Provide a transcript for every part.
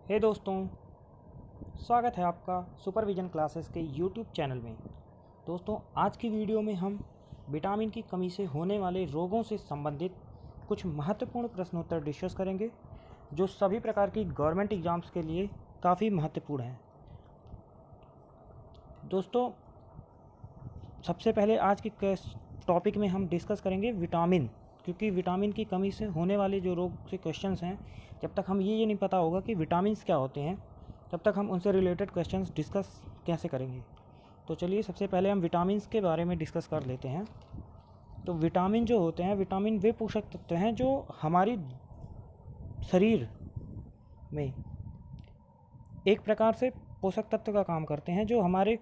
हे दोस्तों, स्वागत है आपका सुपरविजन क्लासेस के यूट्यूब चैनल में। दोस्तों, आज की वीडियो में हम विटामिन की कमी से होने वाले रोगों से संबंधित कुछ महत्वपूर्ण प्रश्नोत्तर डिस्कस करेंगे जो सभी प्रकार की गवर्नमेंट एग्ज़ाम्स के लिए काफ़ी महत्वपूर्ण हैं। दोस्तों, सबसे पहले आज के टॉपिक में हम डिस्कस करेंगे विटामिन, क्योंकि विटामिन की कमी से होने वाले जो रोग से क्वेश्चंस हैं, जब तक हम ये नहीं पता होगा कि विटामिन्स क्या होते हैं, तब तक हम उनसे रिलेटेड क्वेश्चंस डिस्कस कैसे करेंगे। तो चलिए सबसे पहले हम विटामिन्स के बारे में डिस्कस कर लेते हैं। तो विटामिन जो होते हैं, विटामिन वे पोषक तत्व हैं जो हमारी शरीर में एक प्रकार से पोषक तत्व का काम करते हैं, जो हमारे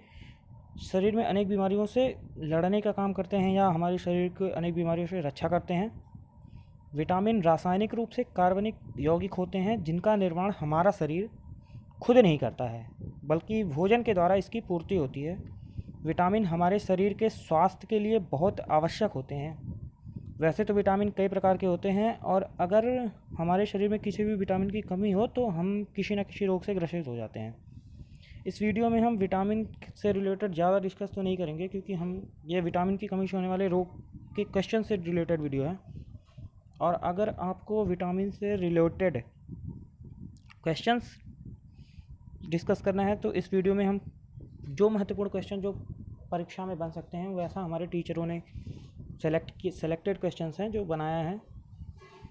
शरीर में अनेक बीमारियों से लड़ने का काम करते हैं या हमारे शरीर को अनेक बीमारियों से रक्षा करते हैं। विटामिन रासायनिक रूप से कार्बनिक यौगिक होते हैं जिनका निर्माण हमारा शरीर खुद नहीं करता है, बल्कि भोजन के द्वारा इसकी पूर्ति होती है। विटामिन हमारे शरीर के स्वास्थ्य के लिए बहुत आवश्यक होते हैं। वैसे तो विटामिन कई प्रकार के होते हैं, और अगर हमारे शरीर में किसी भी विटामिन की कमी हो तो हम किसी न किसी रोग से ग्रसित हो जाते हैं। इस वीडियो में हम विटामिन से रिलेटेड ज़्यादा डिस्कस तो नहीं करेंगे, क्योंकि हम ये विटामिन की कमी से होने वाले रोग के क्वेश्चन से रिलेटेड वीडियो है। और अगर आपको विटामिन से रिलेटेड क्वेश्चंस डिस्कस करना है तो इस वीडियो में हम जो महत्वपूर्ण क्वेश्चन जो परीक्षा में बन सकते हैं, वैसा हमारे टीचरों ने सेलेक्टेड क्वेश्चंस हैं जो बनाया है।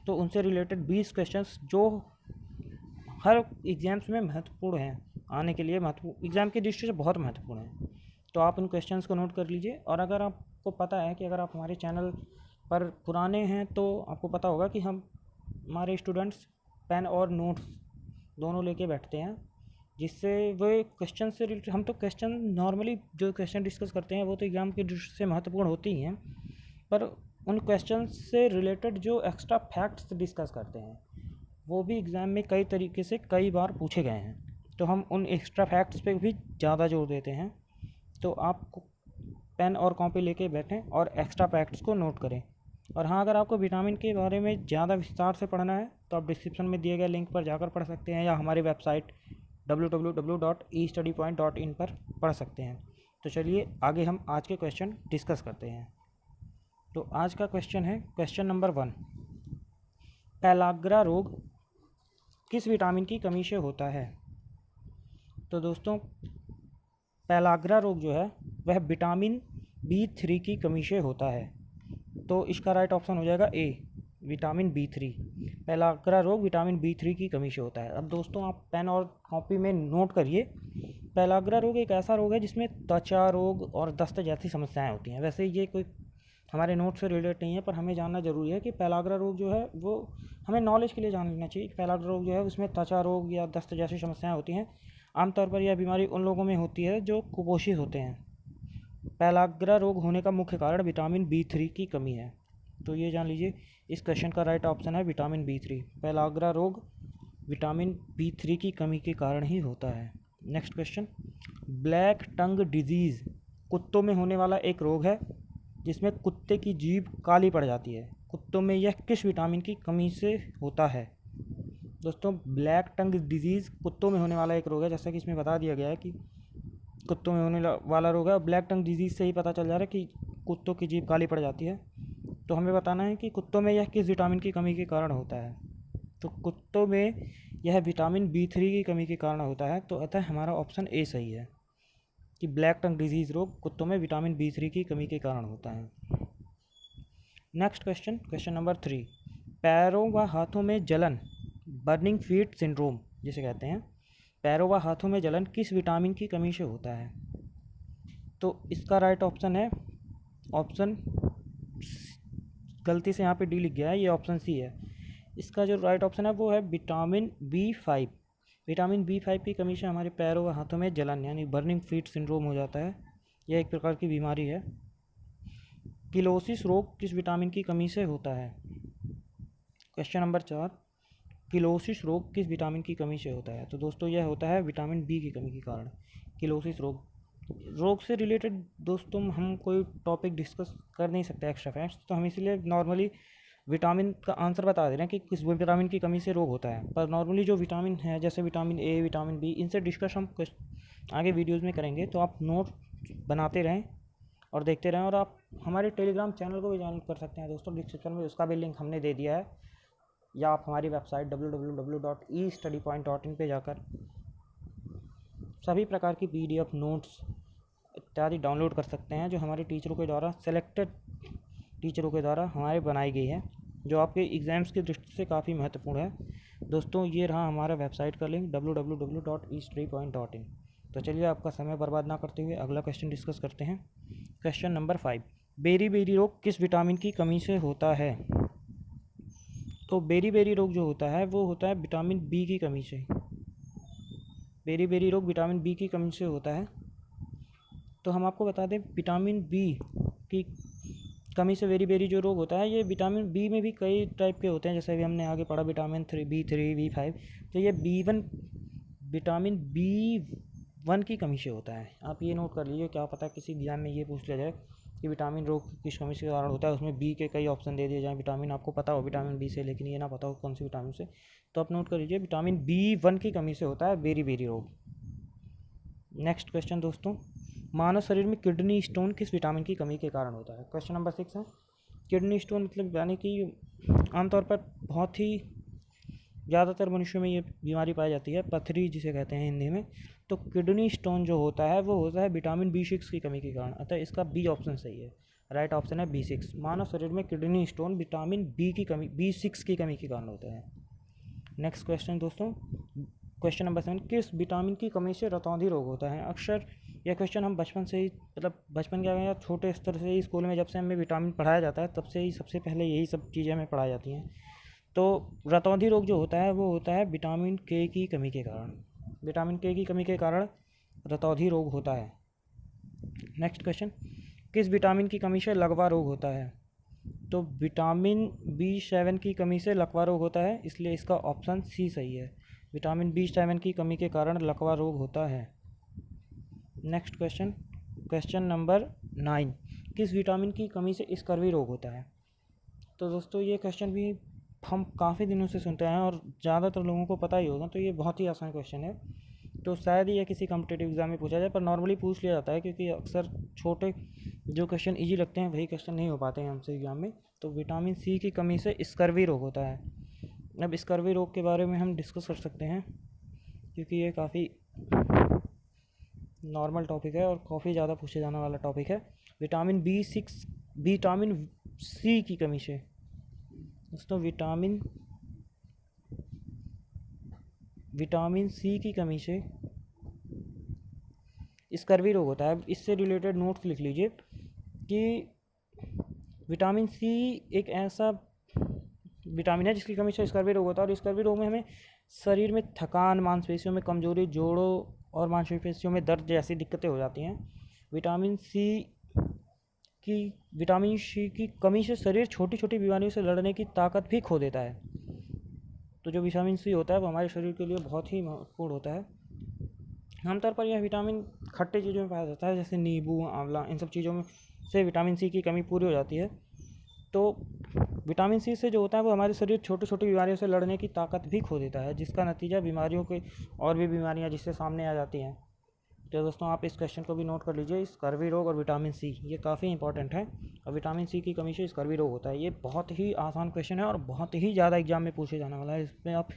तो उनसे रिलेटेड 20 क्वेश्चंस जो हर एग्ज़ाम्स में महत्वपूर्ण हैं, आने के लिए महत्वपूर्ण एग्ज़ाम की दृष्टि से बहुत महत्वपूर्ण है। तो आप उन क्वेश्चंस को नोट कर लीजिए। और अगर आपको पता है कि अगर आप हमारे चैनल पर पुराने हैं तो आपको पता होगा कि हमारे स्टूडेंट्स पेन और नोट्स दोनों लेके बैठते हैं, जिससे वो क्वेश्चन से रिलेटेड, हम तो क्वेश्चन नॉर्मली जो क्वेश्चन डिस्कस करते हैं वो तो एग्ज़ाम की दृष्टि से महत्वपूर्ण होती ही हैं, पर उन क्वेश्चन से रिलेटेड जो एक्स्ट्रा फैक्ट्स डिस्कस करते हैं वो भी एग्ज़ाम में कई तरीके से कई बार पूछे गए हैं। तो हम उन एक्स्ट्रा फैक्ट्स पे भी ज़्यादा जोर देते हैं। तो आप पेन और कॉपी लेके बैठें और एक्स्ट्रा फैक्ट्स को नोट करें। और हाँ, अगर आपको विटामिन के बारे में ज़्यादा विस्तार से पढ़ना है तो आप डिस्क्रिप्शन में दिए गए लिंक पर जाकर पढ़ सकते हैं, या हमारी वेबसाइट www.estudypoint.in पर पढ़ सकते हैं। तो चलिए आगे हम आज के क्वेश्चन डिस्कस करते हैं। तो आज का क्वेश्चन है क्वेश्चन नंबर 1, पेलाग्रा रोग किस विटामिन की कमी से होता है। तो दोस्तों, पेलाग्रा रोग जो है वह विटामिन B3 की कमी से होता है। तो इसका राइट ऑप्शन हो जाएगा ए, विटामिन B3। पेलाग्रा रोग विटामिन B3 की कमी से होता है। अब दोस्तों, आप पेन और कॉपी में नोट करिए, पेलाग्रा रोग एक ऐसा रोग है जिसमें त्वचा रोग और दस्त जैसी समस्याएं होती हैं। वैसे ये कोई हमारे नोट से रिलेटेड नहीं है, पर हमें जानना ज़रूरी है कि पेलाग्रा रोग जो है वो हमें नॉलेज के लिए जान लेना चाहिए कि पेलाग्रा रोग जो है उसमें त्वचा रोग या दस्त जैसी समस्याएं होती हैं। आमतौर पर यह बीमारी उन लोगों में होती है जो कुपोषित होते हैं। पेलाग्रा रोग होने का मुख्य कारण विटामिन B3 की कमी है। तो ये जान लीजिए, इस क्वेश्चन का राइट ऑप्शन है विटामिन B3। पेलाग्रा रोग विटामिन B3 की कमी के कारण ही होता है। नेक्स्ट क्वेश्चन, ब्लैक टंग डिजीज़ कुत्तों में होने वाला एक रोग है जिसमें कुत्ते की जीभ काली पड़ जाती है। कुत्तों में यह किस विटामिन की कमी से होता है। दोस्तों, ब्लैक टंग डिजीज़ कुत्तों में होने वाला एक रोग है, जैसा कि इसमें बता दिया गया है कि कुत्तों में होने वाला रोग है। ब्लैक टंग डिजीज़ से ही पता चल जा रहा है कि कुत्तों की जीभ काली पड़ जाती है। तो हमें बताना है कि कुत्तों में यह किस विटामिन की कमी के कारण होता है। तो कुत्तों में यह विटामिन B3 की कमी के कारण होता है। तो अतः हमारा ऑप्शन ए सही है कि ब्लैक टंग डिजीज़ रोग कुत्तों में विटामिन B3 की कमी के कारण होता है। नेक्स्ट क्वेश्चन, क्वेश्चन नंबर 3, पैरों व हाथों में जलन, बर्निंग फीट सिंड्रोम जिसे कहते हैं, पैरों व हाथों में जलन किस विटामिन की कमी से होता है। तो इसका राइट ऑप्शन है, ऑप्शन गलती से यहाँ पे डी लिख गया है, ये ऑप्शन सी है। इसका जो राइट ऑप्शन है वो है विटामिन B5। विटामिन B5 की कमी से हमारे पैरों व हाथों में जलन यानी बर्निंग फीट सिंड्रोम हो जाता है। यह एक प्रकार की बीमारी है। किलोसिस रोग किस विटामिन की कमी से होता है। क्वेश्चन नंबर 4, किलोसिस रोग किस विटामिन की कमी से होता है। तो दोस्तों, यह होता है विटामिन B की कमी के कारण। किलोसिस रोग से रिलेटेड दोस्तों हम कोई टॉपिक डिस्कस कर नहीं सकते एक्स्ट्रा फैक्ट्स, तो हम इसलिए नॉर्मली विटामिन का आंसर बता दे रहे हैं कि किस विटामिन की कमी से रोग होता है, पर नॉर्मली जो विटामिन है जैसे विटामिन ए, विटामिन बी, इनसे डिस्कस हम आगे वीडियोज़ में करेंगे। तो आप नोट बनाते रहें और देखते रहें, और आप हमारे टेलीग्राम चैनल को भी ज्वाइन कर सकते हैं दोस्तों, डिस्क्रिप्शन में उसका भी लिंक हमने दे दिया है, या आप हमारी वेबसाइट www.estudypoint.in पे जाकर सभी प्रकार की PDF नोट्स इत्यादि डाउनलोड कर सकते हैं, जो हमारे टीचरों के द्वारा, सेलेक्टेड टीचरों के द्वारा हमारे बनाई गई है, जो आपके एग्ज़ाम्स की दृष्टि से काफ़ी महत्वपूर्ण है। दोस्तों ये रहा हमारा वेबसाइट का लिंक www.estudypoint.in। तो चलिए आपका समय बर्बाद ना करते हुए अगला क्वेश्चन डिस्कस करते हैं। क्वेश्चन नंबर 5, बेरी रोग किस विटामिन की कमी से होता है? तो बेरी रोग जो होता है वो होता है विटामिन बी की कमी से। बेरी रोग विटामिन बी की कमी से होता है। तो हम आपको बता दें, विटामिन बी की कमी से बेरी जो रोग होता है, ये विटामिन बी में भी कई टाइप के होते हैं, जैसे अभी हमने आगे पढ़ा विटामिन B3, B5। तो ये B1 विटामिन B1 की कमी से होता है। आप ये नोट कर लीजिए, क्या पता किसी एग्जाम में ये पूछ लिया जाए कि विटामिन रोग किस कमी से कारण होता है, उसमें बी के कई ऑप्शन दे दिए जाएँ, विटामिन आपको पता हो विटामिन बी से, लेकिन ये ना पता हो कौन सी विटामिन से। तो आप नोट कर लीजिए, विटामिन B1 की कमी से होता है बेरी रोग। नेक्स्ट क्वेश्चन दोस्तों, मानव शरीर में किडनी स्टोन किस विटामिन की कमी के कारण होता है? क्वेश्चन नंबर 6 है, किडनी स्टोन मतलब यानी कि आमतौर पर बहुत ही ज़्यादातर मनुष्यों में ये बीमारी पाई जाती है, पथरी जिसे कहते हैं हिंदी में। तो किडनी स्टोन जो होता है वो होता है विटामिन B6 की कमी के कारण, अतः इसका बी ऑप्शन सही है। राइट ऑप्शन है B6। मानव शरीर में किडनी स्टोन विटामिन B6 की कमी के कारण होता है। नेक्स्ट क्वेश्चन दोस्तों, क्वेश्चन नंबर 7, किस विटामिन की कमी से रतौंधी रोग होता है? अक्सर यह क्वेश्चन हम बचपन से ही, मतलब बचपन क्या या छोटे स्तर से ही स्कूल में जब से हमें विटामिन पढ़ाया जाता है, तब से ही सबसे पहले यही सब चीज़ें हमें पढ़ाई जाती हैं। तो रतौंधी रोग जो होता है वो होता है विटामिन के की कमी के कारण। विटामिन के की कमी के कारण रतौंधी रोग होता है। नेक्स्ट क्वेश्चन, किस विटामिन की कमी से लकवा रोग होता है? तो विटामिन B7 की कमी से लकवा रोग होता है, इसलिए इसका ऑप्शन सी सही है। विटामिन B7 की कमी के कारण लकवा रोग होता है। नेक्स्ट क्वेश्चन, क्वेश्चन नंबर 9, किस विटामिन की कमी से स्कर्वी रोग होता है? तो दोस्तों ये क्वेश्चन भी हम काफ़ी दिनों से सुनते हैं और ज़्यादातर लोगों को पता ही होगा, तो ये बहुत ही आसान क्वेश्चन है। तो शायद ही यह किसी कॉम्पिटिटिव एग्जाम में पूछा जाए, पर नॉर्मली पूछ लिया जाता है, क्योंकि अक्सर छोटे जो क्वेश्चन ईजी लगते हैं वही क्वेश्चन नहीं हो पाते हैं हमसे एग्जाम में। तो विटामिन सी की कमी से स्कर्वी रोग होता है। अब स्कर्वी रोग के बारे में हम डिस्कस कर सकते हैं, क्योंकि ये काफ़ी नॉर्मल टॉपिक है और काफ़ी ज़्यादा पूछे जाने वाला टॉपिक है। विटामिन सी की कमी से दोस्तों, विटामिन सी की कमी से स्कर्वी रोग होता है। इससे रिलेटेड नोट्स लिख लीजिए कि विटामिन सी एक ऐसा विटामिन है जिसकी कमी से स्कर्वी रोग होता है, और स्कर्वी रोग में हमें शरीर में थकान, मांसपेशियों में कमजोरी, जोड़ों और मांसपेशियों में दर्द जैसी दिक्कतें हो जाती हैं। विटामिन सी की कमी से शरीर छोटी छोटी बीमारियों से लड़ने की ताकत भी खो देता है। तो जो विटामिन सी होता है वो हमारे शरीर के लिए बहुत ही महत्वपूर्ण होता है। आमतौर पर यह विटामिन खट्टे चीज़ों में पाया जाता है, जैसे नींबू, आंवला, इन सब चीज़ों में से विटामिन सी की कमी पूरी हो जाती है। तो विटामिन सी से जो होता है वो हमारे शरीर छोटी छोटी बीमारियों से लड़ने की ताकत भी खो देता है, जिसका नतीजा बीमारियों के और भी बीमारियां जिससे सामने आ जाती हैं। तो दोस्तों आप इस क्वेश्चन को भी नोट कर लीजिए, स्कर्वी रोग और विटामिन सी, ये काफ़ी इंपॉर्टेंट है। और विटामिन सी की कमी से स्कर्वी रोग होता है। ये बहुत ही आसान क्वेश्चन है और बहुत ही ज़्यादा एग्जाम में पूछे जाने वाला है। इसमें आप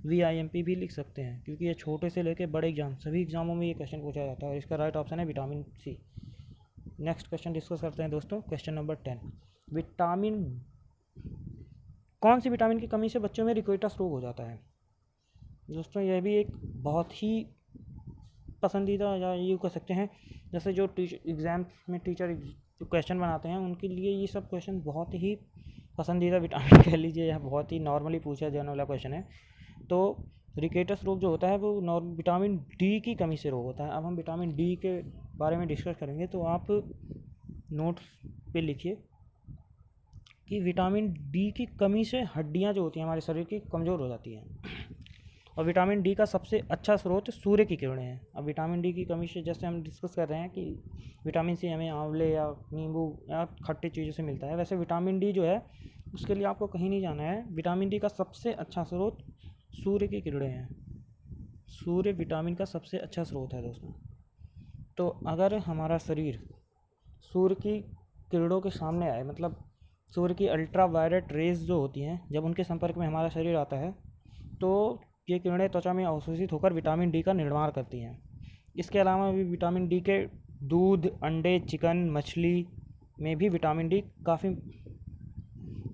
VIMP भी लिख सकते हैं, क्योंकि ये छोटे से लेकर बड़े एग्जाम सभी एग्जामों में ये क्वेश्चन पूछा जाता है, और इसका राइट ऑप्शन है vitamin C. Next question discuss करते हैं दोस्तों, क्वेश्चन नंबर 10, कौन सी विटामिन की कमी से बच्चों में रिकेटस रोग हो जाता है? दोस्तों यह भी एक बहुत ही पसंदीदा, या ये कह सकते हैं जैसे जो एग्ज़ाम में टीचर जो क्वेश्चन बनाते हैं उनके लिए ये सब क्वेश्चन बहुत ही पसंदीदा विटामिन कह लीजिए, या बहुत ही नॉर्मली पूछा जाने वाला क्वेश्चन है। तो रिकेटस रोग जो होता है वो विटामिन डी की कमी से रोग होता है। अब हम विटामिन डी के बारे में डिस्कस करेंगे, तो आप नोट्स पे लिखिए कि विटामिन डी की कमी से हड्डियां जो होती हैं हमारे शरीर की कमज़ोर हो जाती हैं, और विटामिन डी का सबसे अच्छा स्रोत सूर्य की किरणें हैं। अब विटामिन डी की कमी से जैसे हम डिस्कस कर रहे हैं कि विटामिन सी हमें आंवले या नींबू या खट्टी चीज़ों से मिलता है, वैसे विटामिन डी जो है उसके लिए आपको कहीं नहीं जाना है। विटामिन डी का सबसे अच्छा स्रोत सूर्य की किरणें हैं। सूर्य विटामिन का सबसे अच्छा स्रोत है दोस्तों। तो अगर हमारा शरीर सूर्य की किरणों के सामने आए, मतलब सूर्य की अल्ट्रा वायलेट रेज जो होती हैं, जब उनके संपर्क में हमारा शरीर आता है तो ये किरणें त्वचा में अवशोषित होकर विटामिन डी का निर्माण करती हैं। इसके अलावा भी विटामिन डी के दूध, अंडे, चिकन, मछली में भी विटामिन डी काफ़ी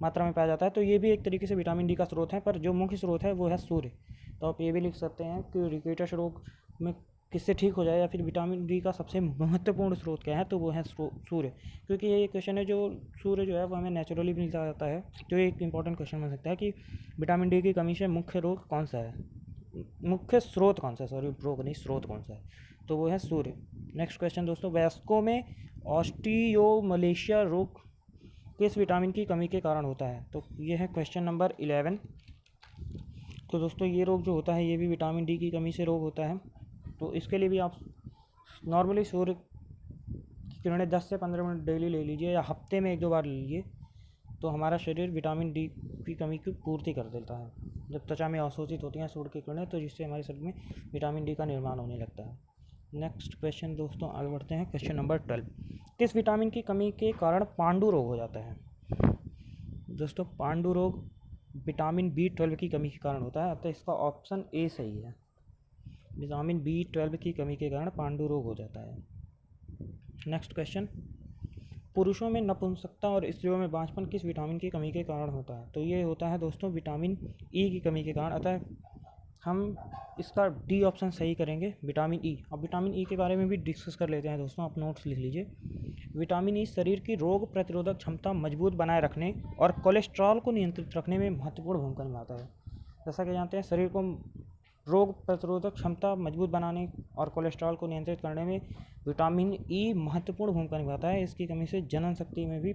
मात्रा में पाया जाता है। तो ये भी एक तरीके से विटामिन डी का स्रोत है, पर जो मुख्य स्रोत है वो है सूर्य। तो आप ये भी लिख सकते हैं कि रिकेटस रोग में किससे ठीक हो जाए, या फिर विटामिन डी का सबसे महत्वपूर्ण स्रोत क्या है, तो वो है सूर्य। क्योंकि ये क्वेश्चन है जो सूर्य जो है वो हमें नेचुरली भी मिलता जाता है। तो एक इंपॉर्टेंट क्वेश्चन बन सकता है कि विटामिन डी की कमी से मुख्य रोग कौन सा है, मुख्य स्रोत कौन सा है, सॉरी रोग नहीं, स्रोत कौन सा है, तो वो है सूर्य। नेक्स्ट क्वेश्चन दोस्तों, वयस्कों में ऑस्टियोमलेशिया रोग किस विटामिन की कमी के कारण होता है, तो ये है क्वेश्चन नंबर 11। तो दोस्तों ये रोग जो होता है ये भी विटामिन डी की कमी से रोग होता है। तो इसके लिए भी आप नॉर्मली सूर्य की किरणें 10 से 15 मिनट डेली ले लीजिए, या हफ्ते में 1-2 बार ले लीजिए, तो हमारा शरीर विटामिन डी की कमी की पूर्ति कर देता है। जब त्वचा में अवशोषित होती हैं सूर्य की किरणें, तो जिससे हमारे शरीर में विटामिन डी का निर्माण होने लगता है। नेक्स्ट क्वेश्चन दोस्तों, आगे बढ़ते हैं। क्वेश्चन नंबर 12, किस विटामिन की कमी के कारण पांडु रोग हो जाता है। दोस्तों पांडु रोग विटामिन B12 की कमी के कारण होता है, अतः इसका ऑप्शन ए सही है। विटामिन B12 की कमी के कारण पांडु रोग हो जाता है। नेक्स्ट क्वेश्चन, पुरुषों में नपुंसकता और स्त्रियों में बांझपन किस विटामिन की कमी के कारण होता है, तो ये होता है दोस्तों विटामिन ई की कमी के कारण, अतः हम इसका डी ऑप्शन सही करेंगे, विटामिन ई। अब विटामिन ई के बारे में भी डिस्कस कर लेते हैं दोस्तों, आप नोट्स लिख लीजिए। विटामिन ई शरीर की रोग प्रतिरोधक क्षमता मजबूत बनाए रखने और कोलेस्ट्रॉल को नियंत्रित रखने में महत्वपूर्ण भूमिका निभाता है। जैसा कि जानते हैं शरीर को रोग प्रतिरोधक क्षमता मजबूत बनाने और कोलेस्ट्रॉल को नियंत्रित करने में विटामिन ई महत्वपूर्ण भूमिका निभाता है। इसकी कमी से जनन शक्ति में भी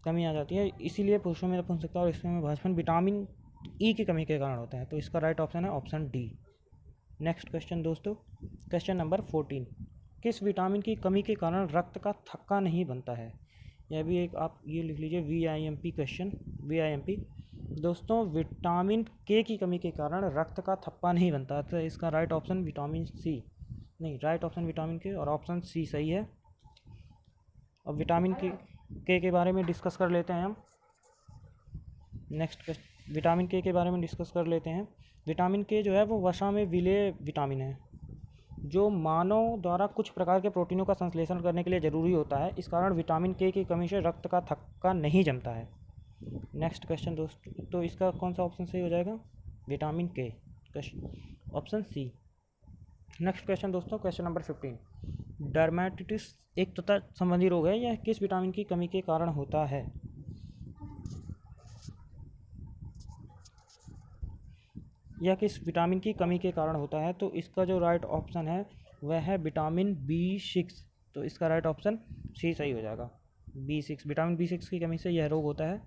कमी आ जाती है, इसीलिए पुरुषों में नपुंसकता और स्त्रियों में बांझपन विटामिन ई की कमी के कारण होता है। तो इसका राइट ऑप्शन है ऑप्शन डी। नेक्स्ट क्वेश्चन दोस्तों, क्वेश्चन नंबर 14, किस विटामिन की कमी के कारण रक्त का थक्का नहीं बनता है। यह भी एक आप ये लिख लीजिए VIMP क्वेश्चन, VIMP। दोस्तों विटामिन के की कमी के कारण रक्त का थप्पा नहीं बनता, तो इसका राइट ऑप्शन विटामिन सी, नहीं राइट ऑप्शन विटामिन के और ऑप्शन सी सही है। अब विटामिन के बारे में डिस्कस कर लेते हैं हम। नेक्स्ट विटामिन के बारे में डिस्कस कर लेते हैं। विटामिन के जो है वो वसा में विलेय विटामिन है, जो मानव द्वारा कुछ प्रकार के प्रोटीनों का संश्लेषण करने के लिए ज़रूरी होता है। इस कारण विटामिन के की कमी से रक्त का थक्का नहीं जमता है। नेक्स्ट क्वेश्चन दोस्तों, तो इसका कौन सा ऑप्शन सही हो जाएगा, विटामिन के, ऑप्शन सी। नेक्स्ट क्वेश्चन दोस्तों, क्वेश्चन नंबर 15, डर्मेटाइटिस एक त्वचा संबंधी रोग है, यह किस विटामिन की कमी के कारण होता है। यह किस विटामिन की कमी के कारण होता है, तो इसका जो राइट ऑप्शन है वह है विटामिन B6। तो इसका राइट ऑप्शन सी सही हो जाएगा, B6। विटामिन B6 की कमी से यह रोग होता है,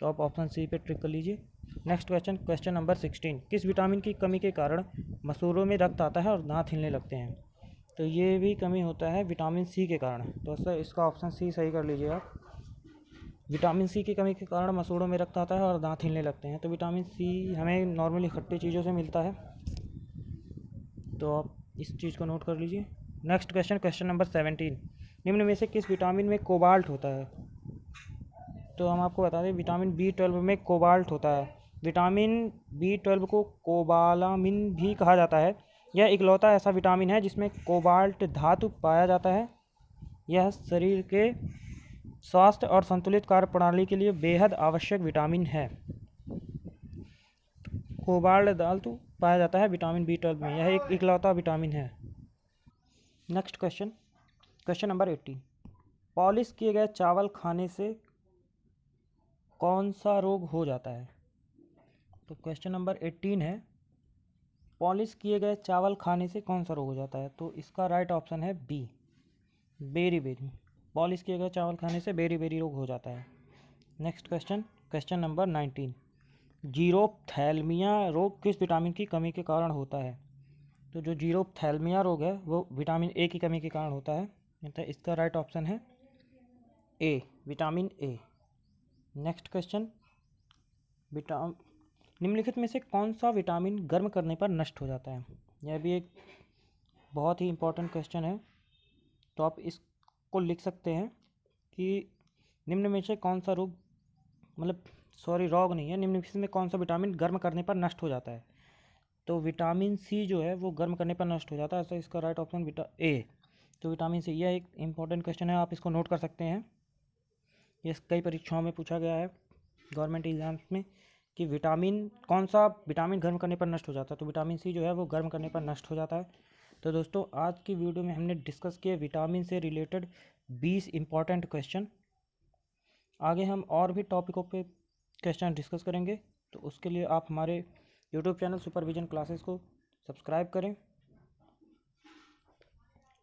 तो आप ऑप्शन सी पे ट्रिक कर लीजिए। नेक्स्ट क्वेश्चन, क्वेश्चन नंबर 16, किस विटामिन की कमी के कारण मसूड़ों में रक्त आता है और दांत हिलने लगते हैं, तो ये भी कमी होता है विटामिन सी के कारण। तो सर इसका ऑप्शन सी सही कर लीजिए आप। विटामिन सी की कमी के कारण मसूड़ों में रक्त आता है और दांत हिलने लगते हैं। तो विटामिन सी हमें नॉर्मली खट्टी चीज़ों से मिलता है, तो आप इस चीज़ को नोट कर लीजिए। नेक्स्ट क्वेश्चन, क्वेश्चन नंबर 17, निम्न में से किस विटामिन में कोबाल्ट होता है, तो हम आपको बता दें विटामिन B12 में कोबाल्ट होता है। विटामिन B12 को कोबालामिन भी कहा जाता है। यह इकलौता ऐसा विटामिन है जिसमें कोबाल्ट धातु पाया जाता है। यह शरीर के स्वास्थ्य और संतुलित कार्य प्रणाली के लिए बेहद आवश्यक विटामिन है। कोबाल्ट धातु पाया जाता है विटामिन B12 में, यह एक इकलौता विटामिन है। Next question, question number 18, polish किए गए चावल खाने से कौन सा रोग हो जाता है, तो क्वेश्चन नंबर 18 है, पॉलिश किए गए चावल खाने से कौन सा रोग हो जाता है, तो इसका राइट ऑप्शन है बी, बेरी। पॉलिश किए गए चावल खाने से बेरी रोग हो जाता है। नेक्स्ट क्वेश्चन, क्वेश्चन नंबर 19, जीरोप्थैल्मिया रोग किस विटामिन की कमी के कारण होता है, तो जो जीरोप्थैल्मिया रोग है वो विटामिन ए की कमी के कारण होता है, तो इसका राइट ऑप्शन है ए, विटामिन ए। नेक्स्ट क्वेश्चन, निम्नलिखित में से कौन सा विटामिन गर्म करने पर नष्ट हो जाता है? यह भी एक बहुत ही इम्पोर्टेंट क्वेश्चन है, तो आप इसको लिख सकते हैं कि निम्न में से कौन सा रोग नहीं है, निम्नलिखित में कौन सा विटामिन गर्म करने पर नष्ट हो जाता है? तो विटामिन सी जो है वो गर्म करने पर नष्ट हो जाता है, तो इसका राइट ऑप्शन ए। तो विटामिन सी, यह एक इम्पॉर्टेंट क्वेश्चन है, आप इसको नोट कर सकते हैं। ये कई परीक्षाओं में पूछा गया है गवर्नमेंट एग्जाम्स में कि कौन सा विटामिन गर्म करने पर नष्ट हो जाता है, तो विटामिन सी जो है वो गर्म करने पर नष्ट हो जाता है। तो दोस्तों, आज की वीडियो में हमने डिस्कस किए विटामिन से रिलेटेड 20 इंपॉर्टेंट क्वेश्चन। आगे हम और भी टॉपिकों पे क्वेश्चन डिस्कस करेंगे, तो उसके लिए आप हमारे यूट्यूब चैनल सुपरविजन क्लासेस को सब्सक्राइब करें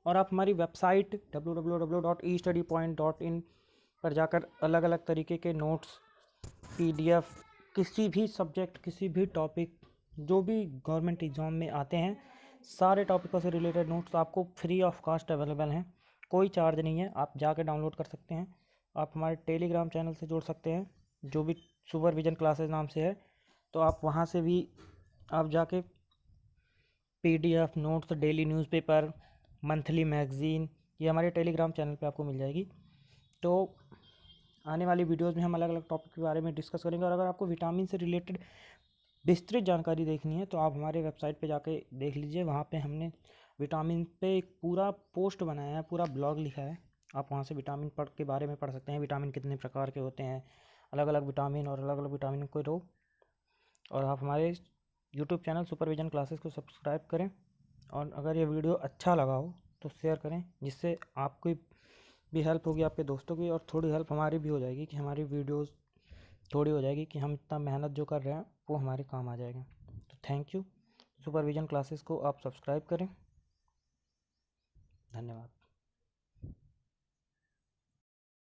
और आप हमारी वेबसाइट www.estudypoint.in पर जाकर अलग अलग तरीके के नोट्स, PDF, किसी भी सब्जेक्ट, किसी भी टॉपिक जो भी गवर्नमेंट एग्ज़ाम में आते हैं, सारे टॉपिकों से रिलेटेड नोट्स आपको फ्री ऑफ कास्ट अवेलेबल हैं, कोई चार्ज नहीं है, आप जाकर डाउनलोड कर सकते हैं। आप हमारे टेलीग्राम चैनल से जुड़ सकते हैं, जो भी सुपरविजन क्लासेस नाम से है, तो आप वहाँ से भी आप जाके PDF notes, daily newspaper, monthly magazine, ये हमारे टेलीग्राम चैनल पे आपको मिल जाएगी। तो आने वाली वीडियोस में हम अलग अलग टॉपिक के बारे में डिस्कस करेंगे, और अगर आपको विटामिन से रिलेटेड विस्तृत जानकारी देखनी है तो आप हमारे वेबसाइट पे जाके देख लीजिए, वहाँ पे हमने विटामिन पे एक पूरा पोस्ट बनाया है, पूरा ब्लॉग लिखा है। आप वहाँ से विटामिन के बारे में पढ़ सकते हैं, विटामिन कितने प्रकार के होते हैं, अलग अलग विटामिन और अलग अलग विटामिन को रोग। और आप हमारे यूट्यूब चैनल सुपरविजन क्लासेस को सब्सक्राइब करें, और अगर ये वीडियो अच्छा लगा हो तो शेयर करें, जिससे आपकी भी हेल्प होगी, आपके दोस्तों की, और थोड़ी हेल्प हमारी भी हो जाएगी कि हमारी वीडियोस थोड़ी हो जाएगी कि हम इतना मेहनत जो कर रहे हैं वो हमारे काम आ जाएगा। तो थैंक यू। सुपरविजन क्लासेस को आप सब्सक्राइब करें। धन्यवाद।